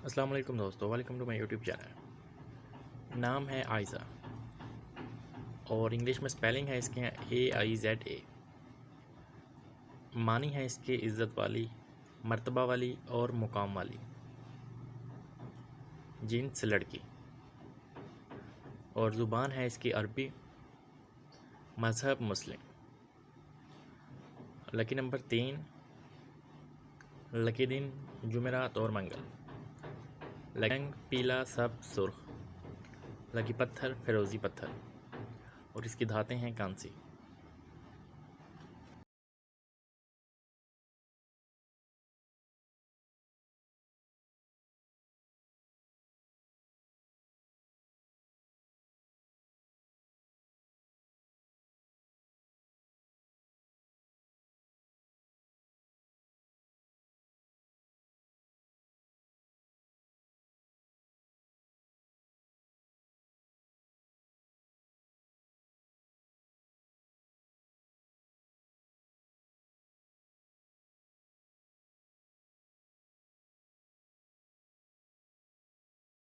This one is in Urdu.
السلام علیکم دوستو، welcome to my YouTube channel. نام ہے عائزہ اور انگلش میں سپیلنگ ہے اس کے AIZA۔ معنی ہے اس کے عزت والی، مرتبہ والی اور مقام والی، جنس لڑکی، اور زبان ہے اس کی عربی، مذہب مسلم۔ لکی نمبر 3، لکی دن جمعرات اور منگل، رنگ پیلا سبز سرخ، لکی پتھر فیروزی پتھر، اور اس کی دھاتیں ہیں کانسی۔